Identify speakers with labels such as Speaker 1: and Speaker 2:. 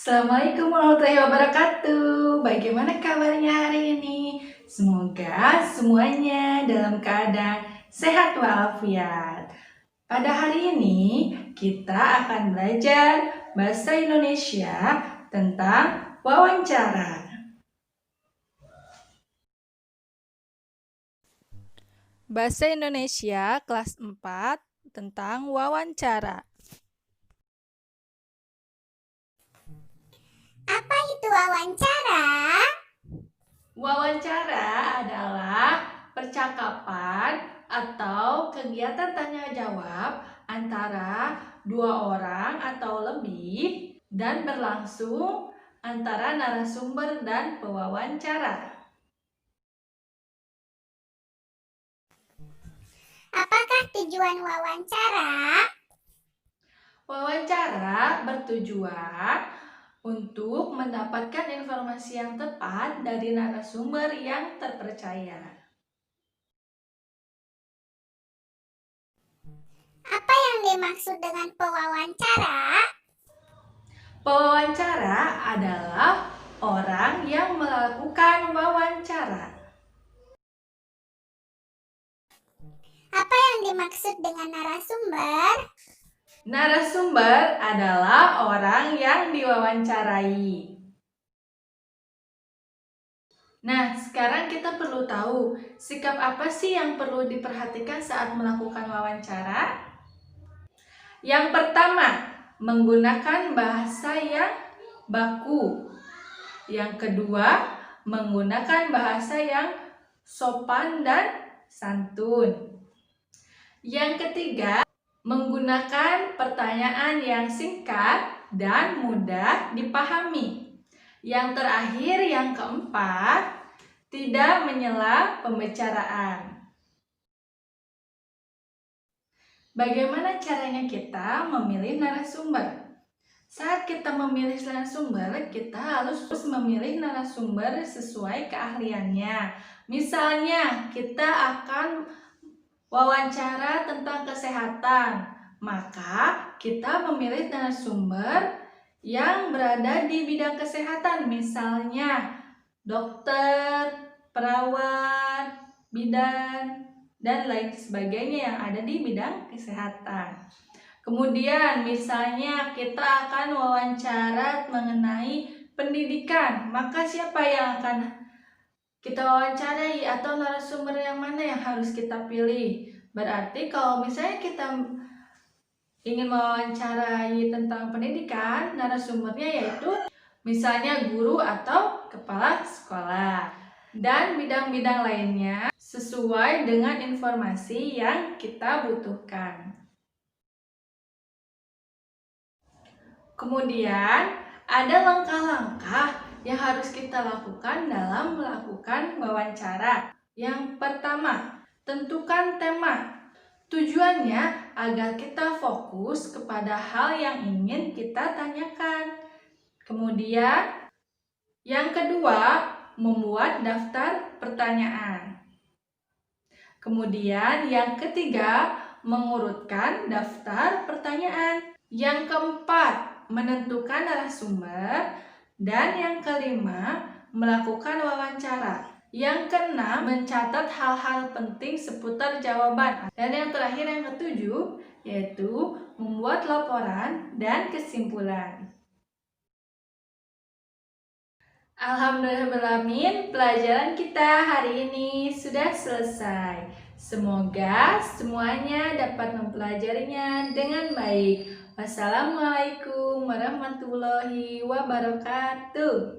Speaker 1: Assalamualaikum warahmatullahi wabarakatuh. Bagaimana kabarnya hari ini? Semoga semuanya dalam keadaan sehat walafiat. Pada hari ini kita akan belajar bahasa Indonesia tentang wawancara.
Speaker 2: Bahasa Indonesia kelas 4 tentang wawancara.
Speaker 3: Apa itu wawancara?
Speaker 1: Wawancara adalah percakapan atau kegiatan tanya jawab antara dua orang atau lebih dan berlangsung antara narasumber dan pewawancara.
Speaker 3: Apakah tujuan wawancara?
Speaker 1: Wawancara bertujuan untuk mendapatkan informasi yang tepat dari narasumber yang terpercaya.
Speaker 3: Apa yang dimaksud dengan pewawancara?
Speaker 1: Pewawancara adalah orang yang melakukan wawancara.
Speaker 3: Apa yang dimaksud dengan narasumber?
Speaker 1: Narasumber adalah orang yang diwawancarai. Nah, sekarang kita perlu tahu sikap apa sih yang perlu diperhatikan saat melakukan wawancara? Yang pertama, menggunakan bahasa yang baku. Yang kedua, menggunakan bahasa yang sopan dan santun. Yang ketiga, menggunakan pertanyaan yang singkat dan mudah dipahami. Yang terakhir, yang keempat, tidak menyela pembicaraan. Bagaimana caranya kita memilih narasumber? Saat kita memilih narasumber, kita harus memilih narasumber sesuai keahliannya. Misalnya, kita akan wawancara tentang kesehatan, maka kita memilih narasumber yang berada di bidang kesehatan, misalnya dokter, perawat, bidan, dan lain sebagainya yang ada di bidang kesehatan. Kemudian misalnya kita akan wawancara mengenai pendidikan, maka siapa yang akan kita wawancarai atau narasumber yang mana yang harus kita pilih? Berarti kalau misalnya kita ingin mewawancarai tentang pendidikan, narasumbernya yaitu misalnya guru atau kepala sekolah dan bidang-bidang lainnya sesuai dengan informasi yang kita butuhkan. Kemudian ada langkah-langkah yang harus kita lakukan dalam melakukan wawancara. Yang pertama, tentukan tema. Tujuannya agar kita fokus kepada hal yang ingin kita tanyakan. Kemudian, yang kedua, membuat daftar pertanyaan. Kemudian, yang ketiga, mengurutkan daftar pertanyaan. Yang keempat, menentukan narasumber. Dan yang kelima, melakukan wawancara. Yang keenam, mencatat hal-hal penting seputar jawaban. Dan yang terakhir, yang ketujuh, yaitu membuat laporan dan kesimpulan. Alhamdulillahirrahmanirrahim, pelajaran kita hari ini sudah selesai. Semoga semuanya dapat mempelajarinya dengan baik. Wassalamualaikum warahmatullahi wabarakatuh.